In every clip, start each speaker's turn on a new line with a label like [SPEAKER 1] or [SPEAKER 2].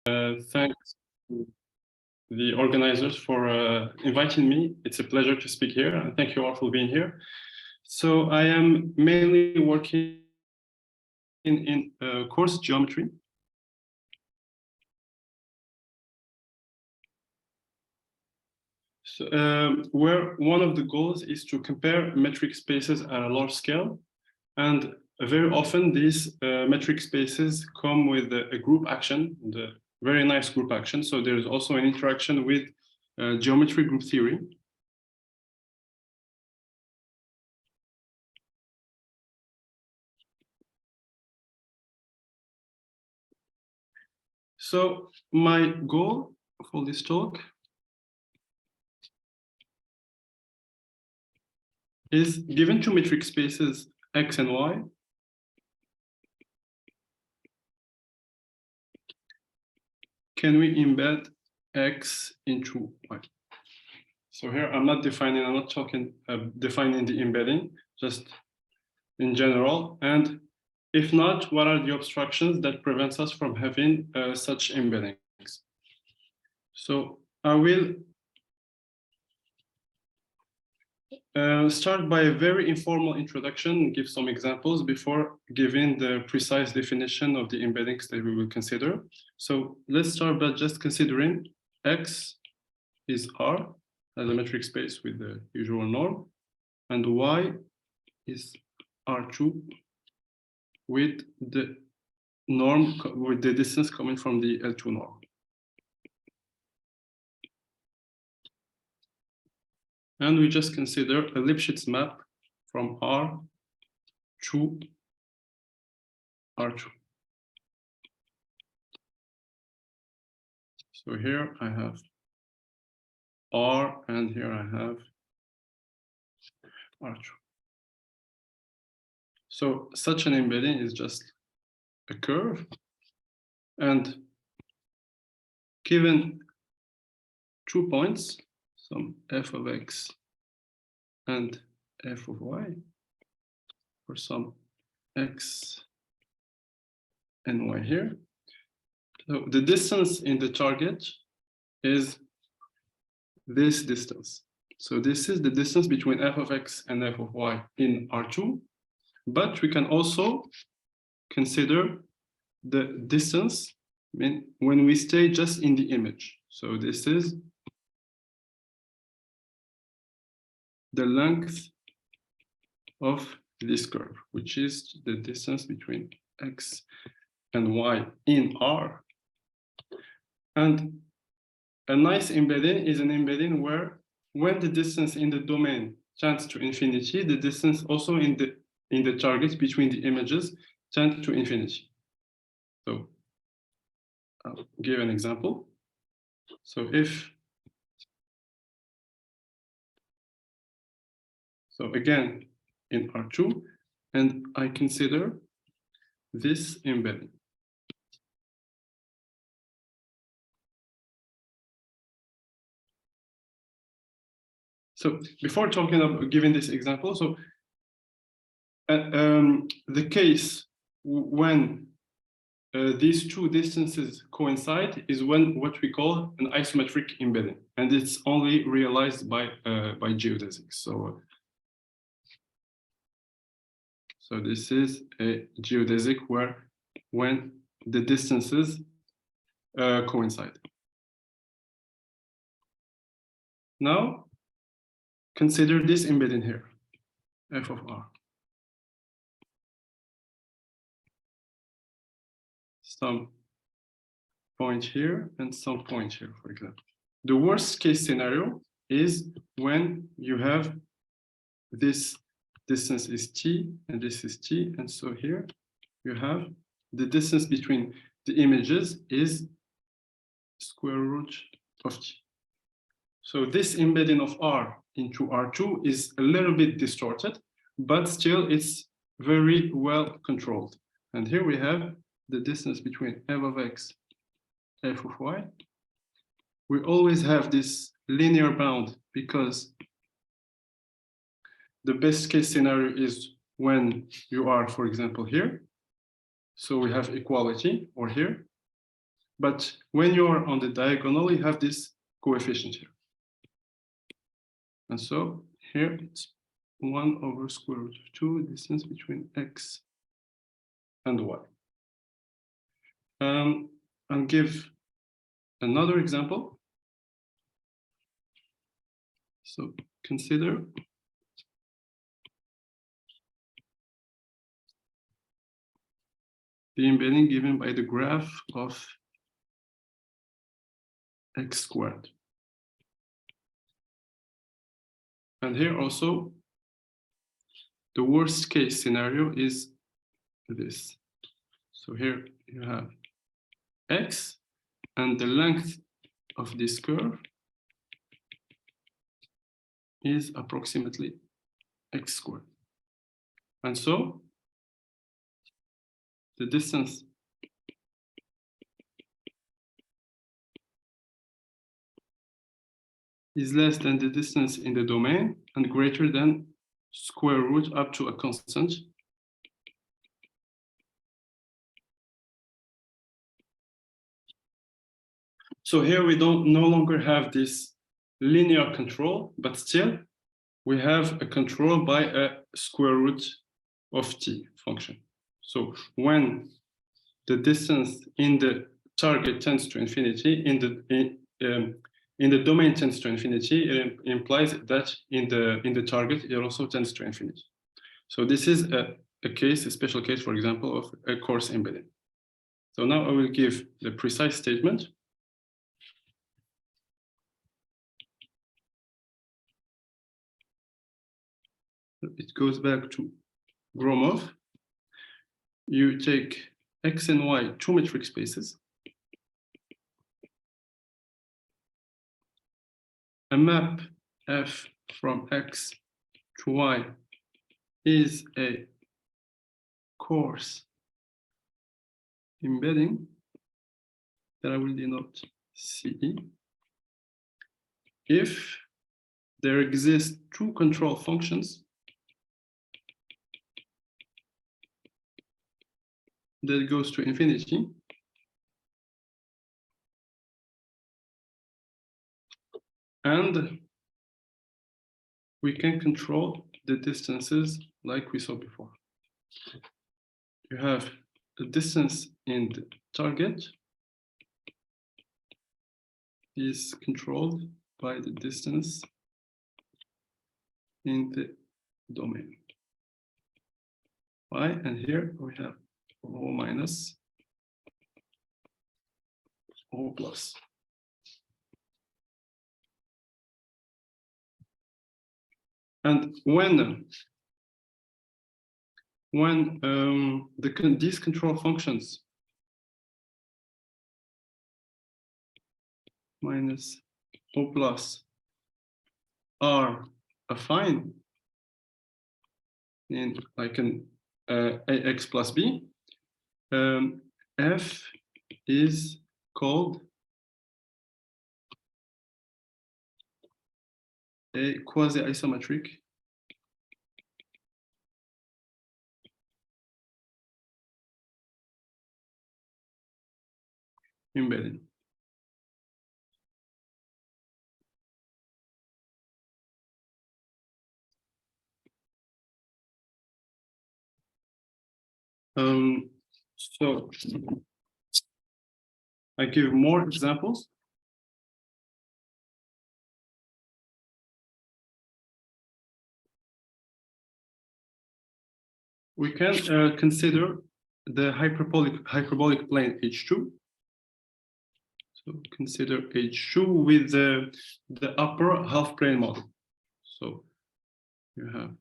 [SPEAKER 1] Thanks to the organizers for inviting me. It's a pleasure to speak here, and thank you all for being here. So I am mainly working in coarse geometry. So, where one of the goals is to compare metric spaces at a large scale. And very often these metric spaces come with a group action, the very nice group action. So there is also an interaction with geometry group theory. So my goal for this talk is, given two metric spaces X and Y, can we embed X into Y? So here I'm not defining, I'm not talking defining the embedding, just in general. And if not, what are the obstructions that prevents us from having such embeddings? So I will start by a very informal introduction, give some examples before giving the precise definition of the embeddings that we will consider. So let's start by just considering X is R as a metric space with the usual norm, and Y is R2 with the norm, with the distance coming from the L2 norm. And we just consider a Lipschitz map from R to R2. So here I have R, and here I have R2. So such an embedding is just a curve, and given 2 points, some f of x and f of y, for some x and y here. So the distance in the target is this distance. So this is the distance between f of x and f of y in R2, but we can also consider the distance when we stay just in the image. So this is the length of this curve, which is the distance between x and y in R. And a nice embedding is an embedding where, when the distance in the domain tends to infinity, the distance also in the target between the images tends to infinity. So I'll give an example. So again in R2, and I consider this embedding. So before talking about giving this example, so the case when these two distances coincide is when what we call an isometric embedding, and it's only realized by geodesics. So this is a geodesic where when the distances coincide. Now consider this embedding here, f of r. Some point here and some point here, for example. The worst case scenario is when you have this distance is t and this is t, and so here you have the distance between the images is square root of t. So this embedding of R into R2 is a little bit distorted, but still it's very well controlled. And here we have the distance between f of x, f of y. We always have this linear bound because the best case scenario is when you are, for example, here. So we have equality, or here. But when you're on the diagonal, you have this coefficient here. And so here it's 1 over square root of 2, distance between x and y. I'll give another example. So consider the embedding given by the graph of x squared. And here also, the worst case scenario is this. So here you have x, and the length of this curve is approximately x squared. And so the distance is less than the distance in the domain and greater than square root up to a constant. So here we no longer have this linear control, but still we have a control by a square root of t function. So when the distance in the target tends to infinity, in the domain tends to infinity, it implies that in the target it also tends to infinity. So this is a special case, for example, of a coarse embedding. So now I will give the precise statement. It goes back to Gromov. You take x and y two metric spaces. A map f from x to y is a coarse embedding that I will denote CE if there exist two control functions that goes to infinity and we can control the distances like we saw before. You have the distance in the target is controlled by the distance in the domain. Y, and here we have O minus O plus. And when these control functions minus O plus are affine in like an AX plus B, F is called a quasi-isometric embedding. So I give more examples. We can consider the hyperbolic plane H2. So consider H2 with the upper half plane model. So you have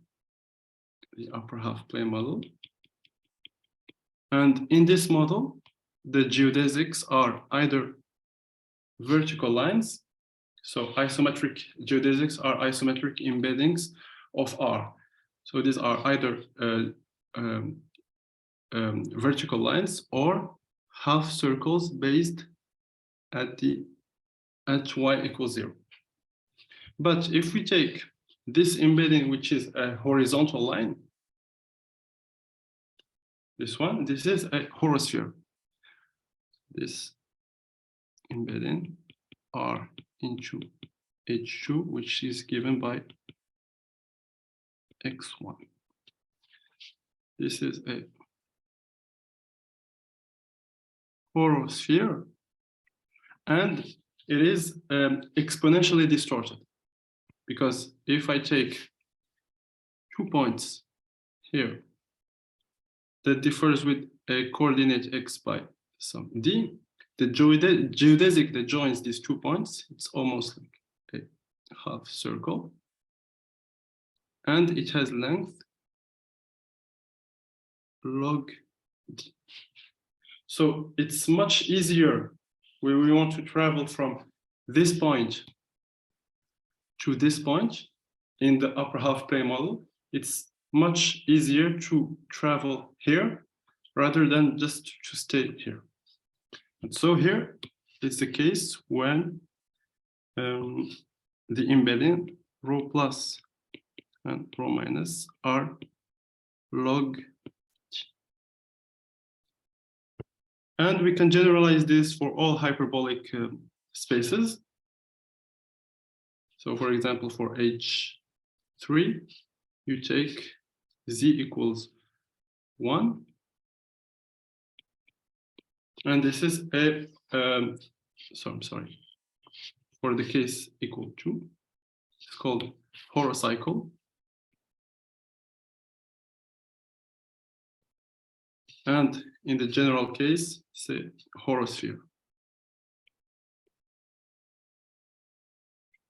[SPEAKER 1] the upper half plane model. And in this model, the geodesics are either vertical lines. So isometric geodesics are isometric embeddings of R. So these are either vertical lines or half circles based at y equals 0. But if we take this embedding, which is a horizontal line, this one, this is a horosphere. This embedding R into H2, which is given by X1. This is a sphere, and it is exponentially distorted, because if I take 2 points here that differs with a coordinate x by some d, the geodesic that joins these 2 points, it's almost like a half circle, and it has length log d. So it's much easier when we want to travel from this point to this point in the upper half plane model. It's much easier to travel here rather than just to stay here. And so here it's the case when the embedding rho plus and rho minus are log t. And we can generalize this for all hyperbolic spaces. So for example, for H3, you take z equals 1. And this is a, so I'm sorry, for the case equal to, it's called horocycle. And in the general case, say horosphere.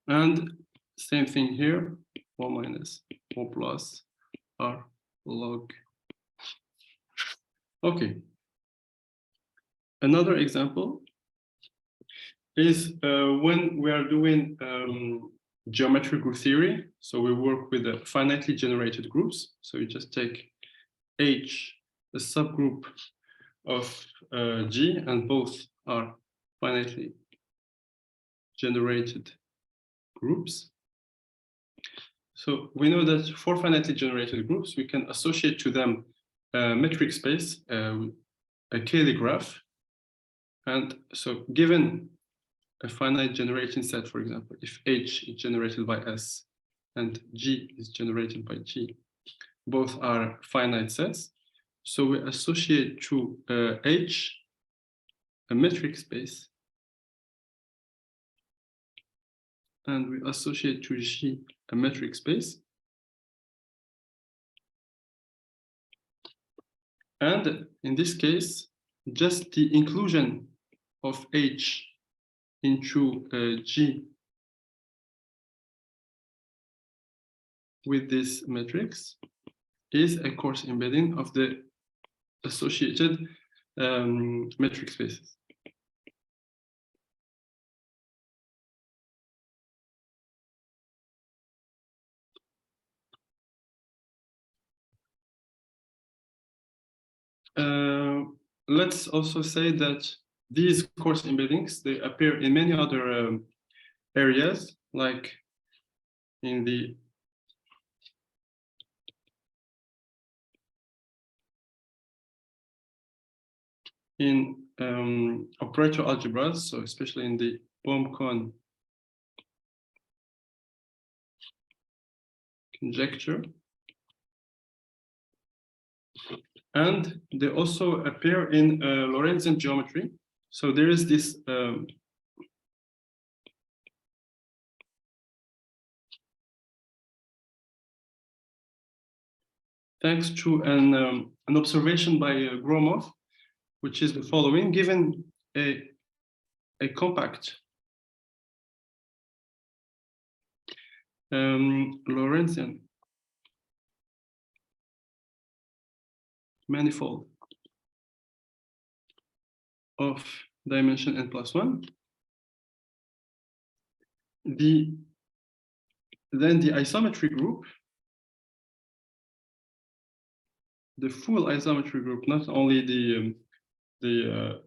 [SPEAKER 1] And same thing here, O minus O plus R log. Okay. Another example is when we are doing geometric group theory. So we work with the finitely generated groups. So you just take H, a subgroup of G, and both are finitely generated groups. So we know that for finitely generated groups, we can associate to them a metric space, a Cayley graph. And so given a finite generation set, for example, if H is generated by S and G is generated by G, both are finite sets. So we associate to H a metric space, and we associate to G a metric space. And in this case, just the inclusion of H into G with this matrix is a coarse embedding of the associated metric spaces. Let's also say that these coarse embeddings, they appear in many other areas, like in the operator algebras, so especially in the Bohm-Cohen conjecture. And they also appear in Lorentzian geometry. So there is this thanks to an observation by Gromov, which is the following: given a compact Lorentzian manifold of dimension n+1, then the isometry group, the full isometry group, not only the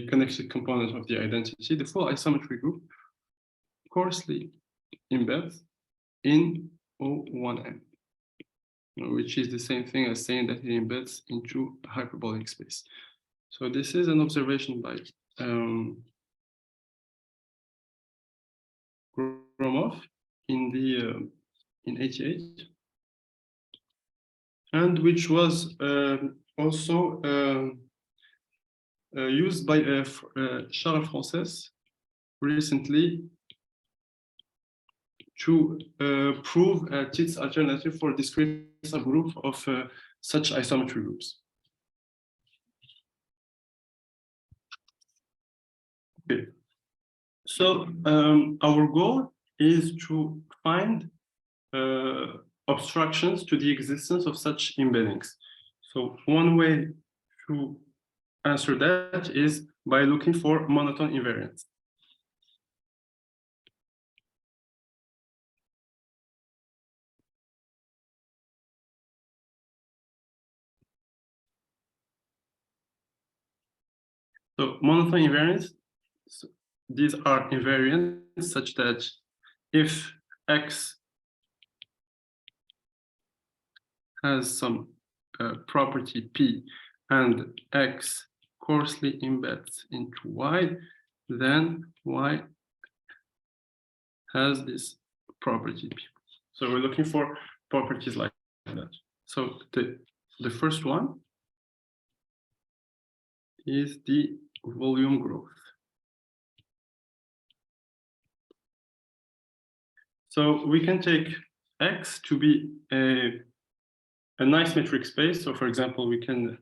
[SPEAKER 1] connected component of the identity, the full isometry group coarsely embeds in O1n, which is the same thing as saying that it embeds into a hyperbolic space. So this is an observation by Gromov in 88, and which was also used by Charles Frances recently to prove a Tits alternative for discrete subgroup of such isometry groups. Okay. So our goal is to find obstructions to the existence of such embeddings. So one way to answer that is by looking for monotone invariants. So monotone invariants, so these are invariants such that if X has some property P and X coarsely embeds into Y, then Y has this property P. So we're looking for properties like that. So the first one is the volume growth. So we can take X to be a nice metric space. So for example, we can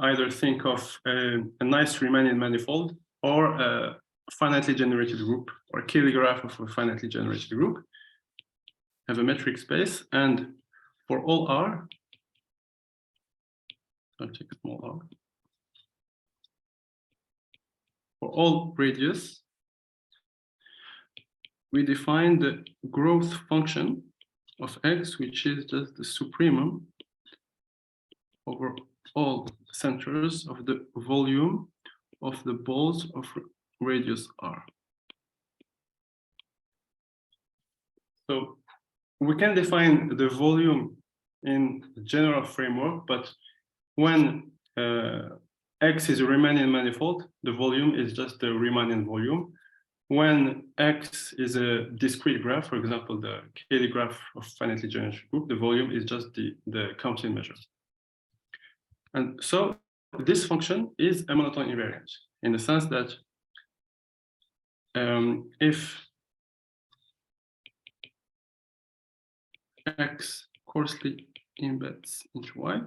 [SPEAKER 1] either think of a nice Riemannian manifold or a finitely generated group or Cayley graph of a finitely generated group. Have a metric space, and for all R, I'll take a small r. For all radius, we define the growth function of X, which is just the supremum over all centers of the volume of the balls of radius r. So we can define the volume in the general framework, but when X is a Riemannian manifold, the volume is just the Riemannian volume. When X is a discrete graph, for example, the Cayley graph of finitely generated group, the volume is just the Compton measure. And so this function is a monotone invariant in the sense that if X coarsely embeds into Y,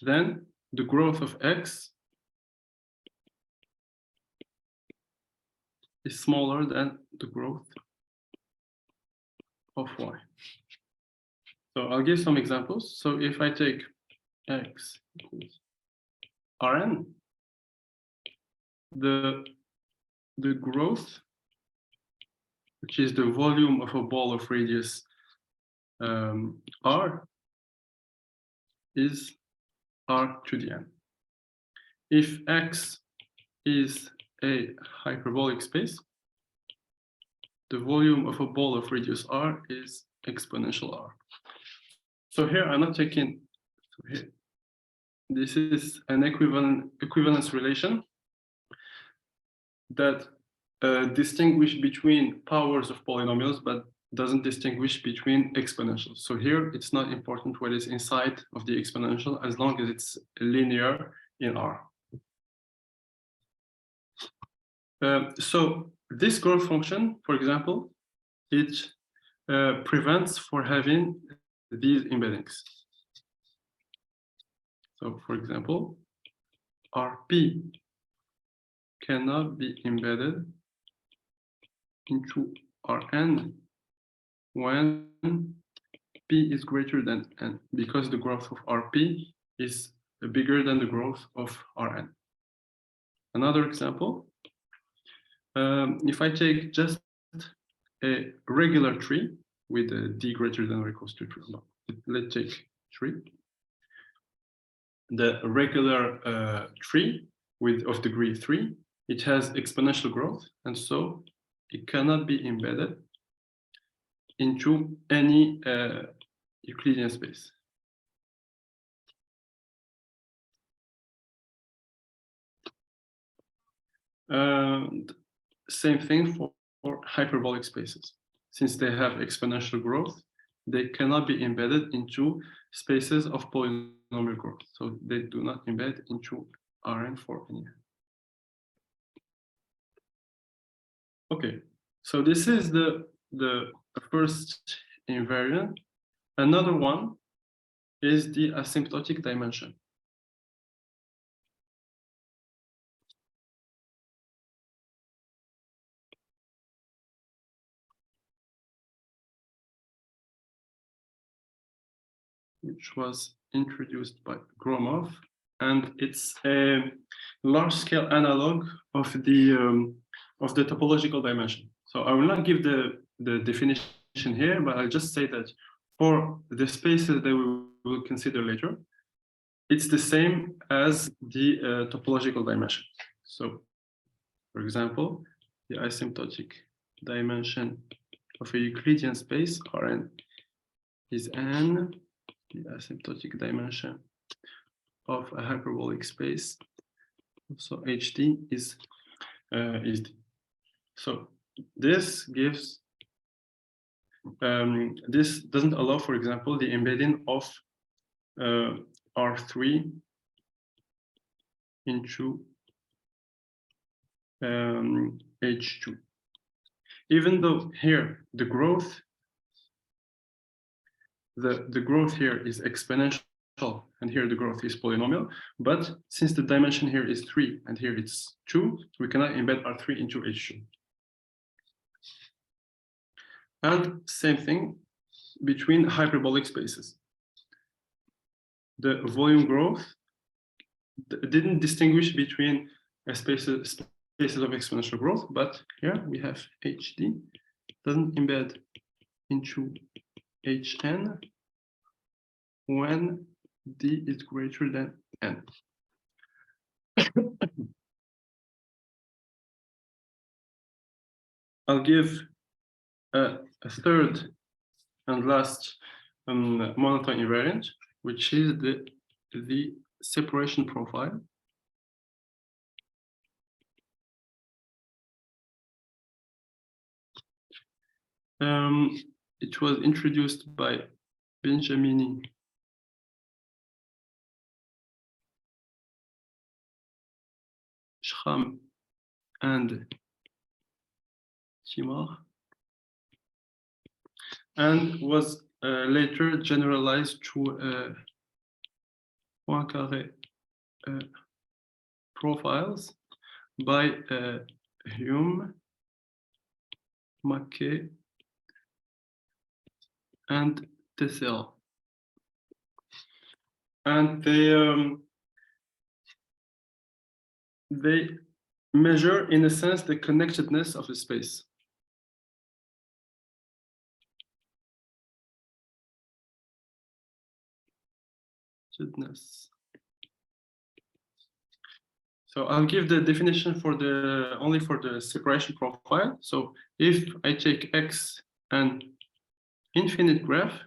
[SPEAKER 1] then the growth of X is smaller than the growth of Y. So I'll give some examples. So if I take X equals Rn, the growth, which is the volume of a ball of radius R, is R to the n. If X is a hyperbolic space, the volume of a ball of radius R is exponential R. So here I'm not taking, so here, this is an equivalence relation that distinguish between powers of polynomials, but doesn't distinguish between exponentials. So here it's not important what is inside of the exponential as long as it's linear in R. So this growth function, for example, it prevents for having these embeddings. So for example, Rp cannot be embedded into Rn when P is greater than n, because the growth of Rp is bigger than the growth of Rn. Another example, if I take just a regular tree with a d greater than or equals to 3, no, let's take 3. The regular tree of degree 3, it has exponential growth, and so it cannot be embedded into any Euclidean space. And same thing for hyperbolic spaces. Since they have exponential growth, they cannot be embedded into spaces of polynomial growth. So they do not embed into Rn for any. Okay, so this is the first invariant. Another one is the asymptotic dimension. Which was introduced by Gromov, and it's a large-scale analog of the topological dimension. So I will not give the definition here, but I'll just say that for the spaces that we will consider later, it's the same as the topological dimension. So, for example, the asymptotic dimension of a Euclidean space Rn is n. The asymptotic dimension of a hyperbolic space, so HD is D. So this gives this doesn't allow, for example, the embedding of R3 into H2. Even though here the growth here is exponential and here the growth is polynomial, but since the dimension here is 3 and here it's 2, we cannot embed R3 into H2. And same thing between hyperbolic spaces. The volume growth didn't distinguish between spaces of exponential growth, but here we have HD doesn't embed into Hn when D is greater than N. I'll give a third and last monotone invariant, which is the separation profile. It was introduced by Benjamini Schramm and Timor, and was later generalized to Poincaré profiles by Hume, Mackay, and Tessel. And they measure, in a sense, the connectedness of a space. So I'll give the definition for only for the separation profile. So if I take X an infinite graph,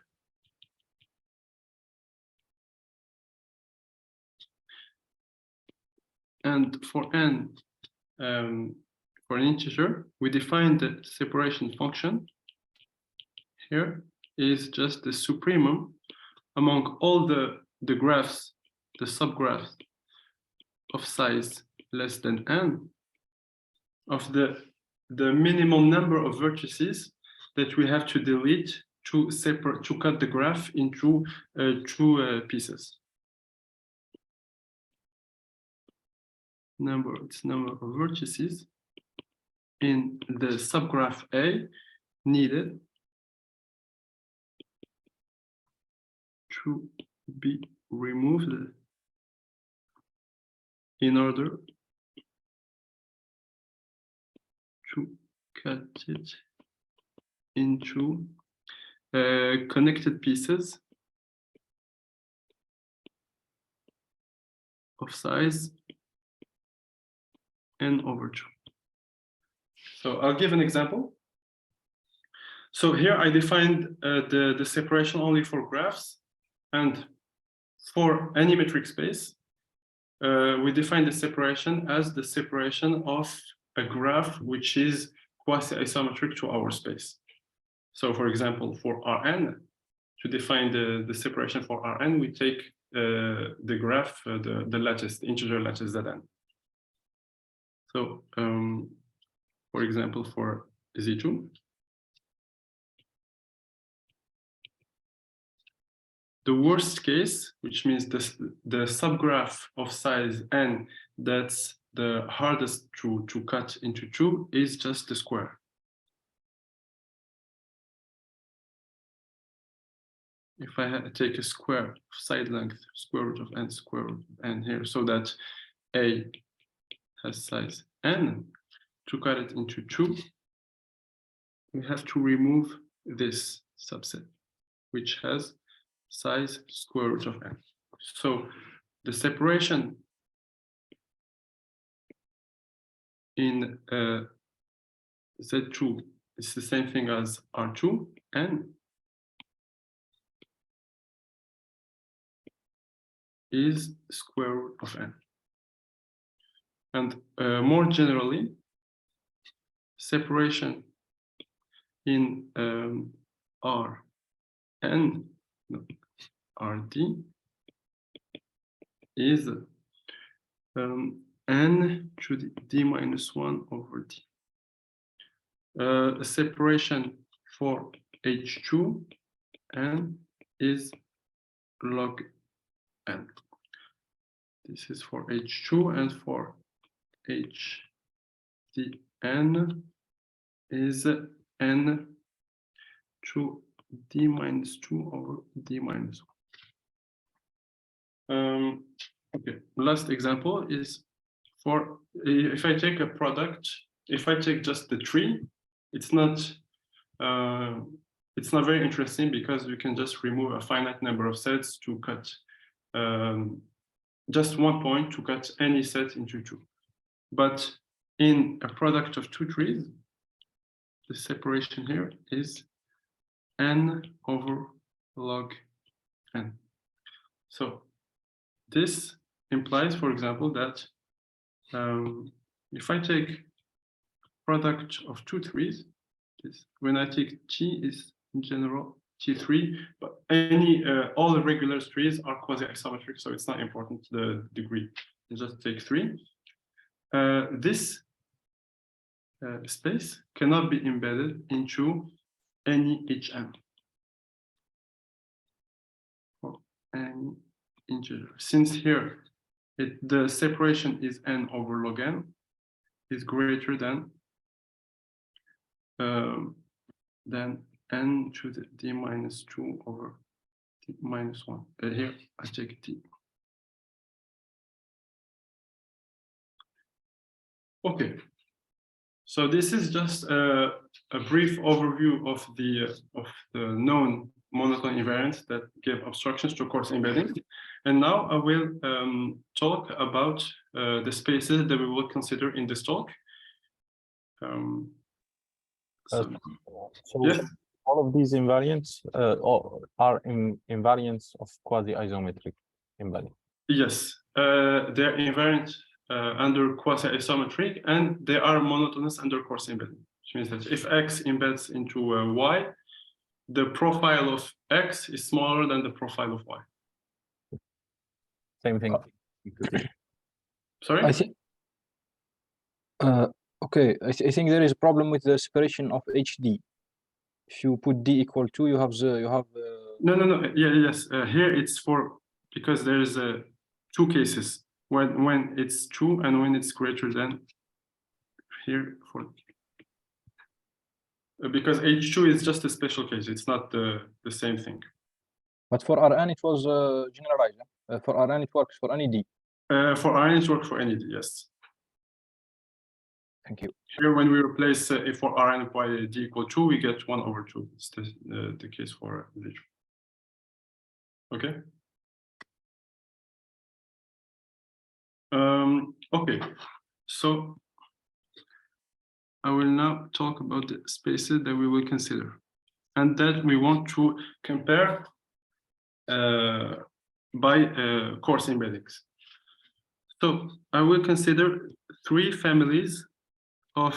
[SPEAKER 1] and for n, for an integer, we define the separation function. Here is just the supremum among all the graphs, the subgraphs of size less than n, of the minimum number of vertices that we have to delete to cut the graph into two pieces. It's number of vertices in the subgraph A needed to be removed in order to cut it into connected pieces of size n over 2. So I'll give an example. So here I defined the separation only for graphs, and for any metric space, we define the separation as the separation of a graph which is quasi-isometric to our space. So for example, for Rn, to define the separation for Rn, we take the graph, the lattice, the integer lattice Zn. So for example, for Z2, the worst case, which means the subgraph of size n that's the hardest to cut into two is just the square. If I take a square side length, square root of n, square root of n here, so that A has size n, to cut it into two, we have to remove this subset, which has size square root of n. So the separation in Z2 is the same thing as R2, n is square root of n. And more generally, separation in Rn, no, Rd is n to the d minus 1 over d. A separation for H2 n is log n. This is for H2, and for HDN is n to d minus 2 over d minus 1. Okay, last example is for if I take a product, if I take just the tree, it's not very interesting because you can just remove a finite number of sets to cut just one point to cut any set into two. But in a product of two trees, the separation here is n over log n. So this implies, for example, that if I take product of two trees, when I take T is in general T3, but all the regular trees are quasi-isometric, so it's not important the degree. You just take 3. This space cannot be embedded into any HM or any integer. Since here the separation is n over log n is greater than n to the d minus 2 over d minus 1. Here I take d. Okay, so this is just a brief overview of the known monotone invariants that give obstructions to coarse embeddings. And now I will talk about the spaces that we will consider in this talk.
[SPEAKER 2] So
[SPEAKER 1] yes.
[SPEAKER 2] All of these invariants are invariants of quasi-isometric embedding.
[SPEAKER 1] Yes, they're invariant under quasi-isometric, and they are monotonous under coarse embedding, which means that if x embeds into y, the profile of x is smaller than the profile of y.
[SPEAKER 2] Same thing.
[SPEAKER 1] Sorry?
[SPEAKER 3] I think. Okay, I think there is a problem with the separation of HD. If you put d equal 2, you have
[SPEAKER 1] No. Yes. Here it's because there is two cases when it's 2 and when it's greater than here for because H2 is just a special case. It's not the same thing.
[SPEAKER 3] But for Rn it was generalized. For Rn it works for any d.
[SPEAKER 1] For Rn it works for any d. Yes.
[SPEAKER 3] Thank you.
[SPEAKER 1] Here, when we replace if for Rn by d equal 2, we get 1 over 2. It's the case for Z2. Okay. Okay. So I will now talk about the spaces that we will consider, and that we want to compare by coarse embeddings. So I will consider three families of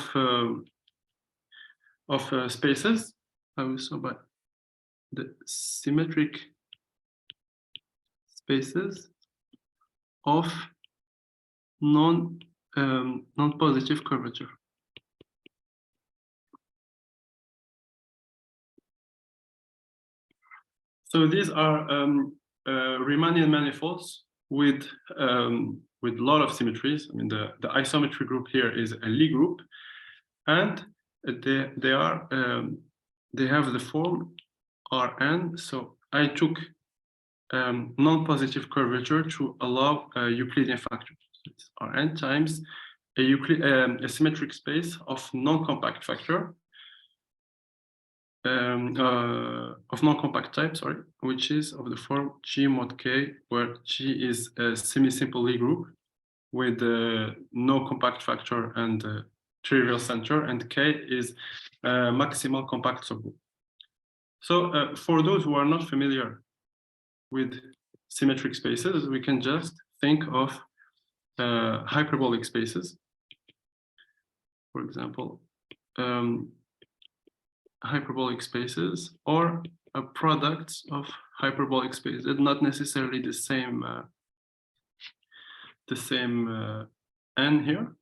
[SPEAKER 1] spaces. I will start by the symmetric spaces of non-positive curvature. So these are Riemannian manifolds with a lot of symmetries. I mean, the isometry group here is a Lie group, and they have the form Rn. So I took non-positive curvature to allow a Euclidean factor. So it's Rn times a symmetric space of non-compact factor. Of non-compact type, sorry, which is of the form G mod K, where G is a semi-simple Lie group with no compact factor and trivial center, and K is maximal compact subgroup. So for those who are not familiar with symmetric spaces, we can just think of hyperbolic spaces. For example, hyperbolic spaces or products of hyperbolic spaces. It's not necessarily the same n here.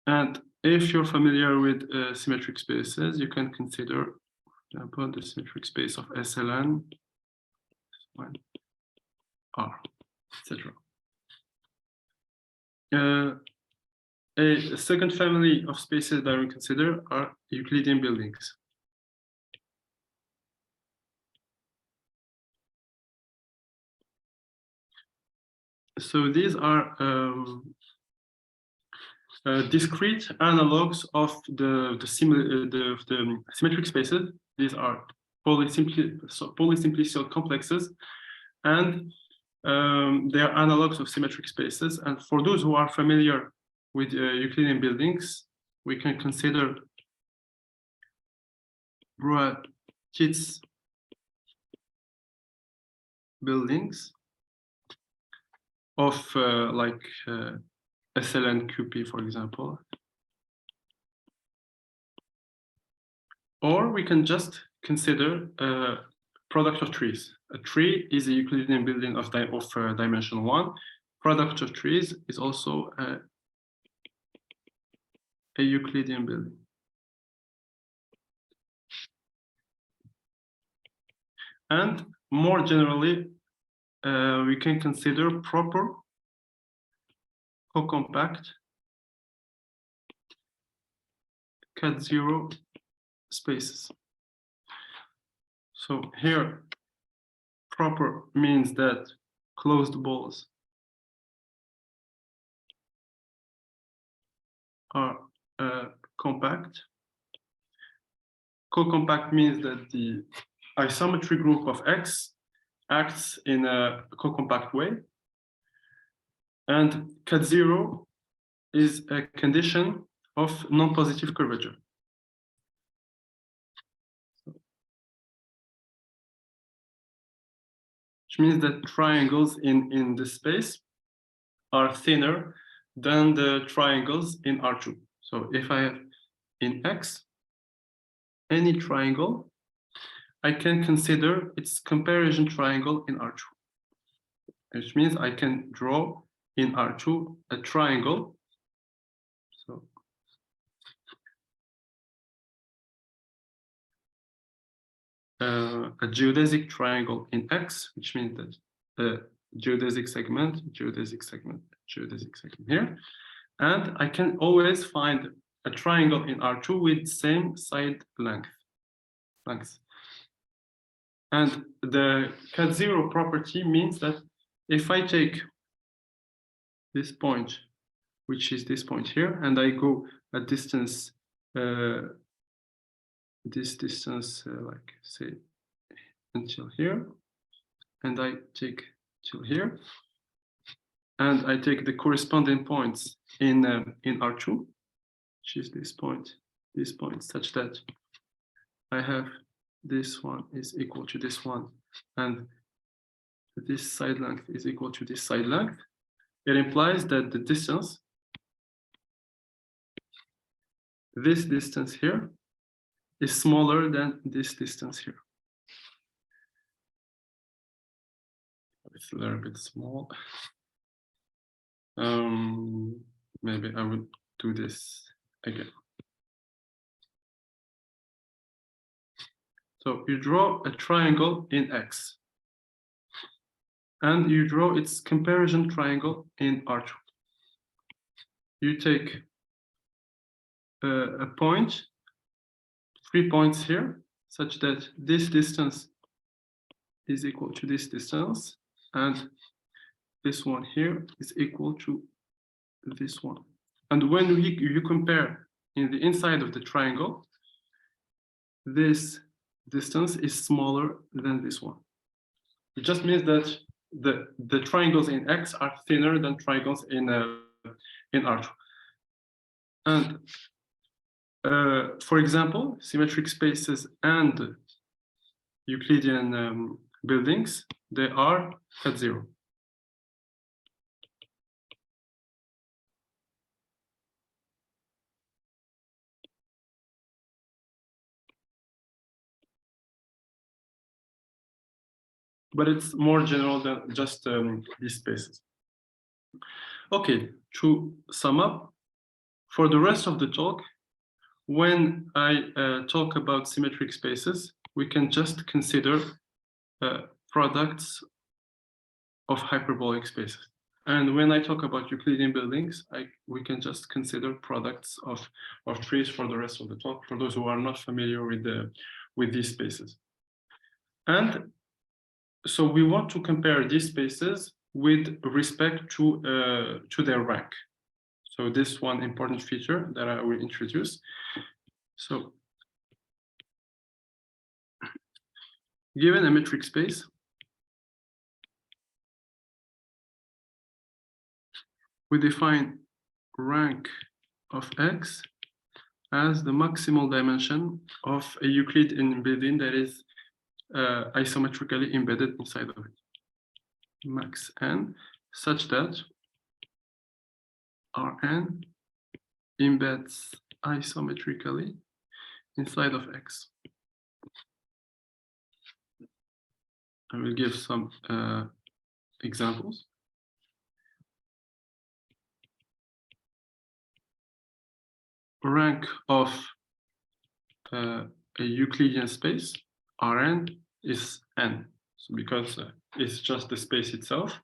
[SPEAKER 1] And if you're familiar with symmetric spaces, you can consider, for example, the symmetric space of SLN, R, etc. A second family of spaces that we consider are Euclidean buildings. So these are discrete analogs of the symmetric spaces. These are polysimplicial complexes, and they are analogs of symmetric spaces. And for those who are familiar with Euclidean buildings, we can consider Brouwer-Kitz buildings of like SLN QP, for example. Or we can just consider a product of trees. A tree is a Euclidean building of dimension 1. Product of trees is also a Euclidean building. And more generally, we can consider proper co-compact cat-0 spaces. So here, proper means that closed balls are compact. Co-compact means that the isometry group of X acts in a co-compact way. And cat-0 is a condition of non-positive curvature. Which means that triangles in the space are thinner than the triangles in R2. So if I have in X any triangle, I can consider its comparison triangle in R2, which means I can draw in R2 a triangle. So a geodesic triangle in X, which means that a geodesic segment here. And I can always find a triangle in R2 with same side length. And the cat-0 property means that if I take this point, which is this point here, and I go a distance, this distance, like say until here, and I take till here, and I take the corresponding points in R2, which is this point, such that I have this one is equal to this one, and this side length is equal to this side length, it implies that the distance, this distance here, is smaller than this distance here. It's a little bit small. Maybe I would do this again. So you draw a triangle in X, and you draw its comparison triangle in R2. You take a point, 3 points here, such that this distance is equal to this distance, and this one here is equal to this one. And when you compare in the inside of the triangle, this distance is smaller than this one. It just means that the triangles in X are thinner than triangles in R2. And for example, symmetric spaces and Euclidean buildings, they are at 0. But it's more general than just these spaces. Okay, to sum up, for the rest of the talk, when I talk about symmetric spaces, we can just consider products of hyperbolic spaces. And when I talk about Euclidean buildings, we can just consider products of trees for the rest of the talk, for those who are not familiar with these spaces. And so we want to compare these spaces with respect to their rank. So this one important feature that I will introduce. So given a metric space, we define rank of X as the maximal dimension of a Euclidean building that is isometrically embedded inside of it, max n, such that Rn embeds isometrically inside of X. I will give some examples. Rank of a Euclidean space, Rn, is n. So because it's just the space itself,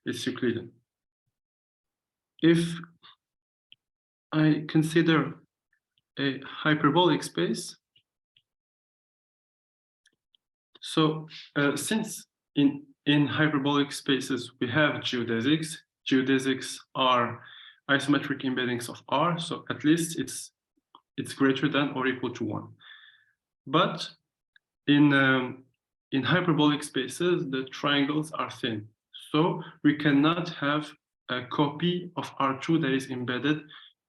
[SPEAKER 1] it's Euclidean. If I consider a hyperbolic space, so since in hyperbolic spaces we have geodesics, geodesics are isometric embeddings of R, so at least it's greater than or equal to 1. But in hyperbolic spaces, the triangles are thin, so we cannot have a copy of R2 that is embedded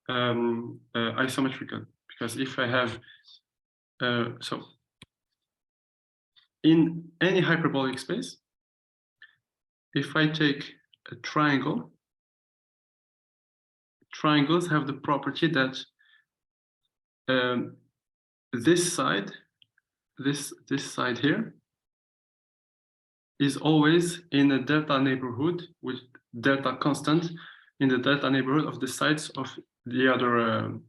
[SPEAKER 1] isometrically, because if I have so in any hyperbolic space, if I take a triangle, triangles have the property that this side here is always in a delta neighborhood with delta constant in the delta neighborhood of the sides of the other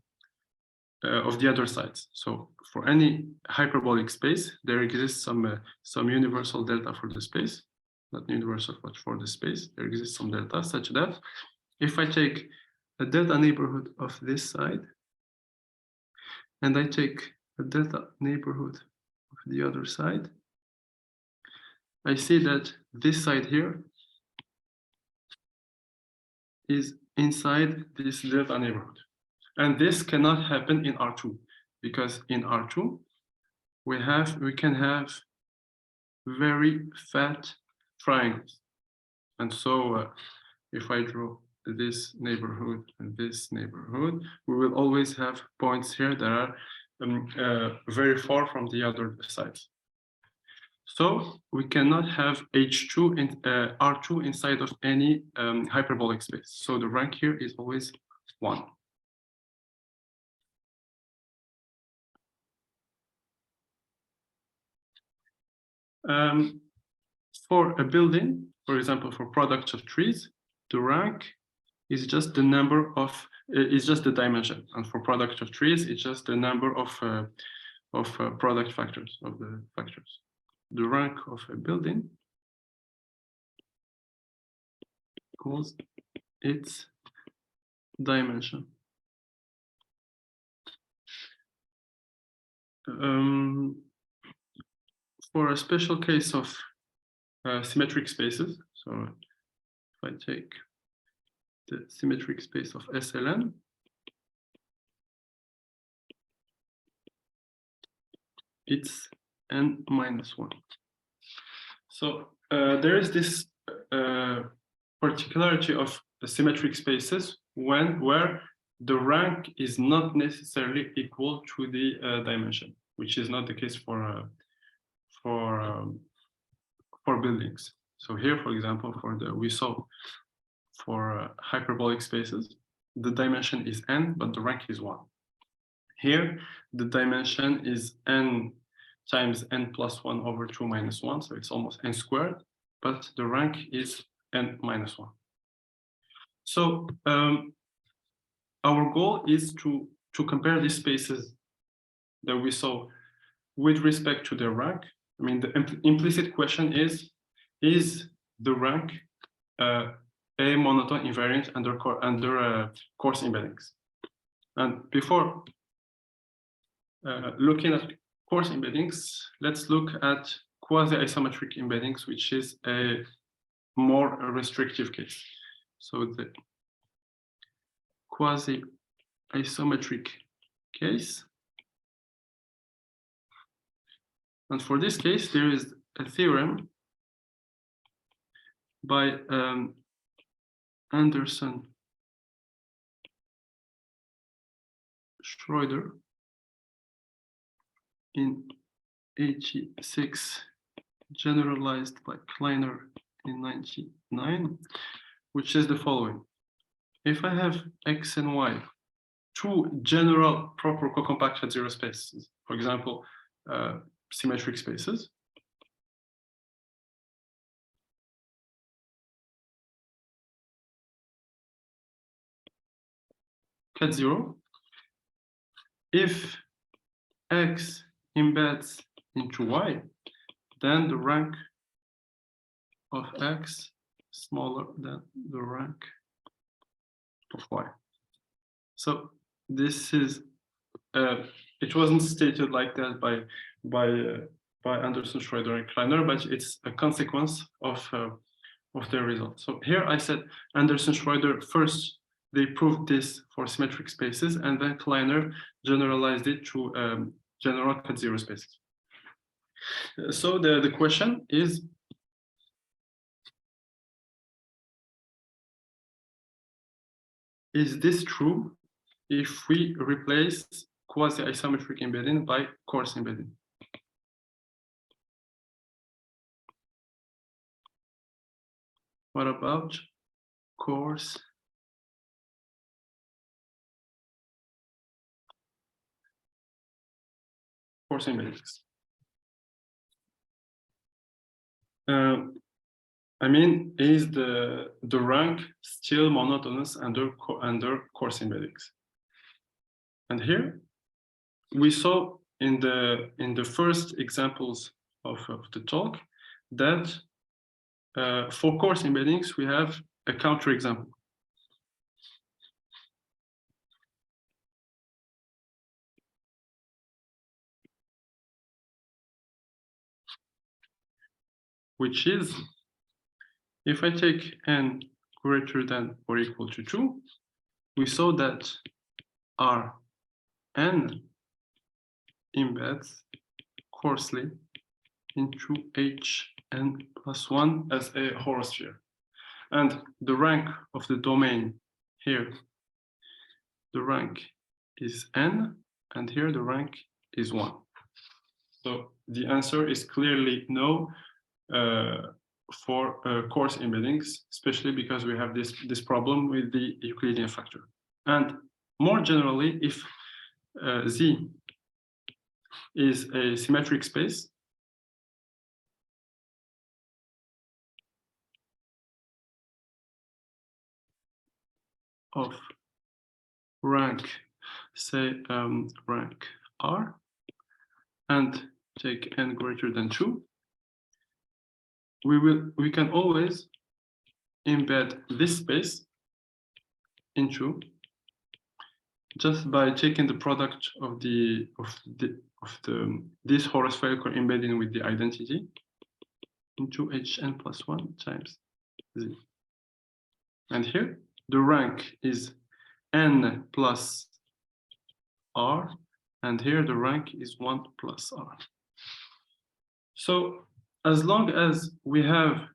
[SPEAKER 1] sides. So for any hyperbolic space, there exists some universal delta for the space, not universal, but for the space, there exists some delta such that if I take a delta neighborhood of this side, and I take a delta neighborhood of the other side, I see that this side here is inside this delta neighborhood. And this cannot happen in R2, because in R2, we can have very fat triangles. And so if I draw this neighborhood and this neighborhood, we will always have points here that are very far from the other sides. So we cannot have H2 and R2 inside of any hyperbolic space. So the rank here is always 1. For a building, for example, for products of trees, the rank is just the number of, is just the dimension. And for product of trees, it's just the number of product factors, of the factors. The rank of a building equals its dimension. For a special case of symmetric spaces, so if I take the symmetric space of SLN, it's n-1. So there is this particularity of the symmetric spaces where the rank is not necessarily equal to the dimension, which is not the case for buildings. So here, for example, we saw for hyperbolic spaces, the dimension is n, but the rank is 1. Here, the dimension is n times n plus 1 over 2 minus 1, so it's almost n squared, but the rank is n minus 1. So our goal is to compare these spaces that we saw with respect to their rank. I mean, the implicit question is the rank a monotone invariant under coarse embeddings? And before looking at coarse embeddings, let's look at quasi-isometric embeddings, which is a more restrictive case. So the quasi-isometric case. And for this case, there is a theorem by Anderson Schroeder in 86, generalized by Kleiner in 99, which is the following. If I have X and Y, two general proper co-compact at zero spaces, for example, symmetric spaces, cat 0, if X embeds into Y, then the rank of X smaller than the rank of Y. So this is, it wasn't stated like that by Anderson, Schroeder, and Kleiner, but it's a consequence of their result. So here I said Anderson, Schroeder, first they proved this for symmetric spaces, and then Kleiner generalized it to general cut zero spaces. So the question is this true if we replace quasi-isometric embedding by coarse embedding? What about coarse embeddings? I mean, is the rank still monotonous under coarse embeddings? And here we saw in the first examples of the talk that for coarse embeddings we have a counterexample. Which is, if I take n greater than or equal to 2, we saw that Rn embeds coarsely into Hn plus 1 as a horosphere. And the rank of the domain here, the rank is n, and here the rank is 1. So the answer is clearly no for coarse embeddings, especially because we have this problem with the Euclidean factor. And more generally, if Z is a symmetric space, of rank, say rank R, and take n greater than 2, we can always embed this space into just by taking the product of this Horace embedding with the identity into Hn plus 1 times Z. And here the rank is n plus R, and here the rank is 1 plus R. So as long as we have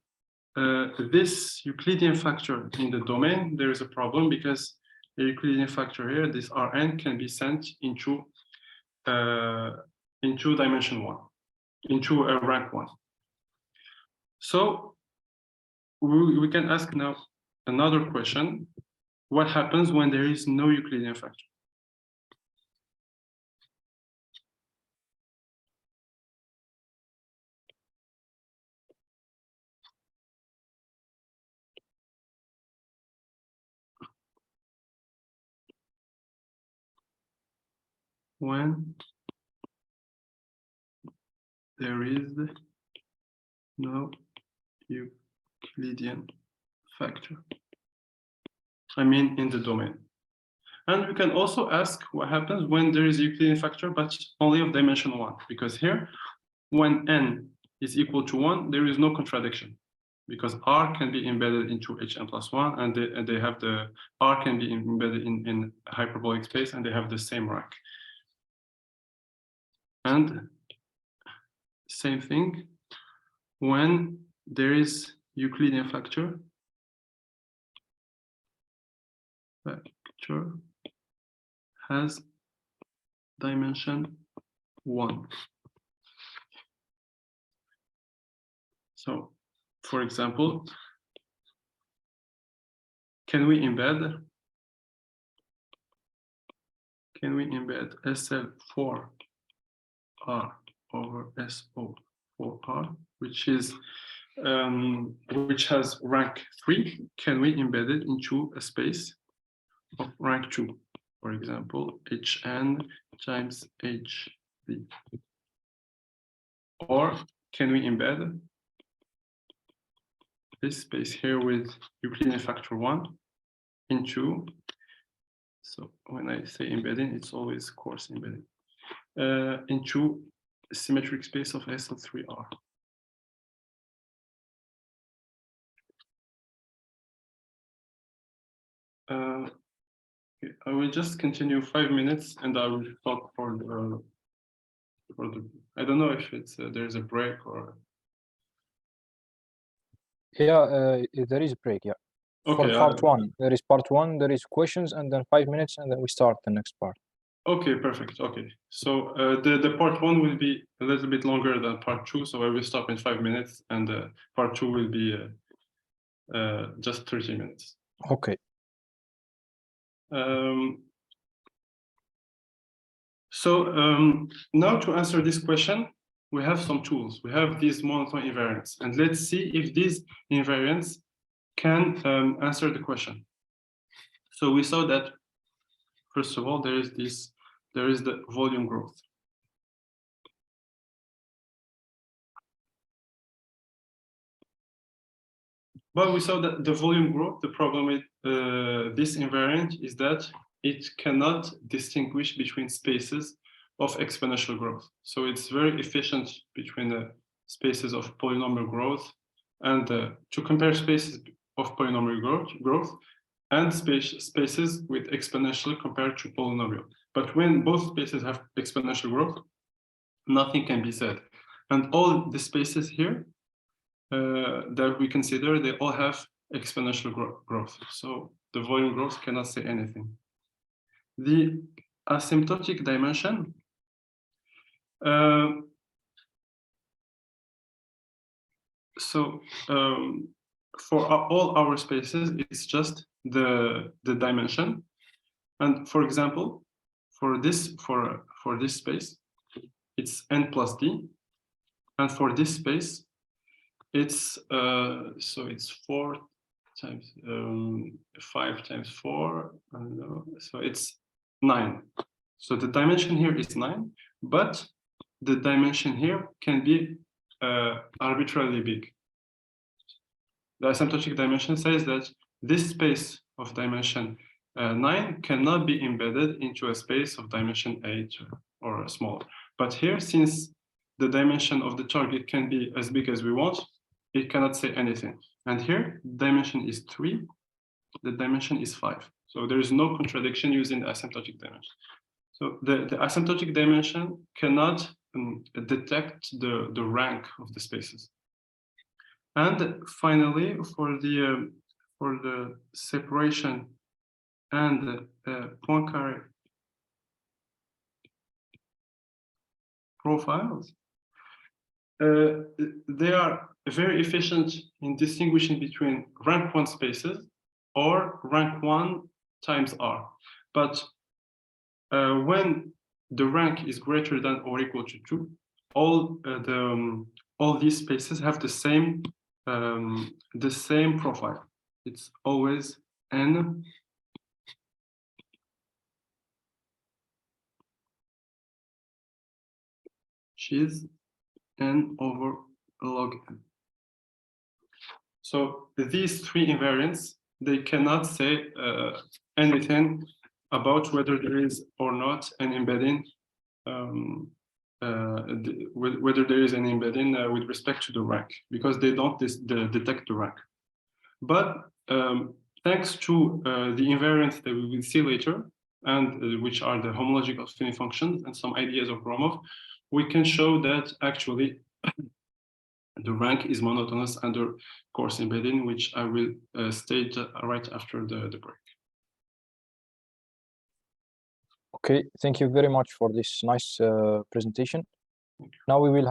[SPEAKER 1] this Euclidean factor in the domain, there is a problem, because the Euclidean factor here, this Rn, can be sent into dimension 1, into a rank 1. So we can ask now another question: what happens when there is no Euclidean factor? When there is no Euclidean factor, I mean in the domain. And we can also ask what happens when there is a Euclidean factor, but only of dimension 1, because here, when n is equal to 1, there is no contradiction, because R can be embedded into Hn plus 1, and they have the R can be embedded in a hyperbolic space, and they have the same rank. And same thing when there is Euclidean factor has dimension 1. So, for example, can we embed SL4R over SO4R, which has rank 3? Can we embed it into a space of rank 2? For example, Hn times Hv. Or can we embed this space here with Euclidean factor 1 into, so when I say embedding, it's always coarse embedding, into a symmetric space of SL3R. Okay, I will just continue 5 minutes, and I will talk for the I don't know if it's there's a break or.
[SPEAKER 3] Yeah, there is a break. Yeah.
[SPEAKER 1] Okay.
[SPEAKER 3] For part 1, there is part 1. There is questions, and then 5 minutes, and then we start the next part.
[SPEAKER 1] Okay, perfect. Okay, so the part 1 will be a little bit longer than part 2, so I will stop in 5 minutes, and part 2 will be just 30 minutes.
[SPEAKER 3] Okay.
[SPEAKER 1] Now to answer this question, we have some tools. We have these monotone invariants, and let's see if these invariants can answer the question. So we saw that, first of all, there is the volume growth. But we saw that the volume growth, the problem with this invariant is that it cannot distinguish between spaces of exponential growth. So it's very efficient between the spaces of polynomial growth, and to compare spaces of polynomial growth and spaces with exponential compared to polynomial. But when both spaces have exponential growth, nothing can be said. And all the spaces here that we consider, they all have exponential growth. So the volume growth cannot say anything. The asymptotic dimension, So for all our spaces, it's just the dimension. And for example, for this space, it's n plus d, and for this space, it's so it's 4 times 5 times 4, I don't know, so it's 9. So the dimension here is 9, but the dimension here can be arbitrarily big. The asymptotic dimension says that this space of dimension 9 cannot be embedded into a space of dimension 8 or smaller. But here, since the dimension of the target can be as big as we want, it cannot say anything. And here, dimension is 3, the dimension is 5. So there is no contradiction using the asymptotic dimension. So the asymptotic dimension cannot detect the rank of the spaces. And finally, for the separation and Poincaré profiles, they are very efficient in distinguishing between rank 1 spaces or rank 1 times R. But when the rank is greater than or equal to 2, all these spaces have the same profile. It's always n which is n over log n. So these 3 invariants, they cannot say anything about whether there is or not an embedding, whether there is an embedding with respect to the rank, because they don't detect the rank. But thanks to the invariants that we will see later, and which are the homological affine functions and some ideas of Gromov, we can show that actually the rank is monotonous under coarse embedding, which I will state right after the break.
[SPEAKER 3] Okay, thank you very much for this nice presentation. Now we will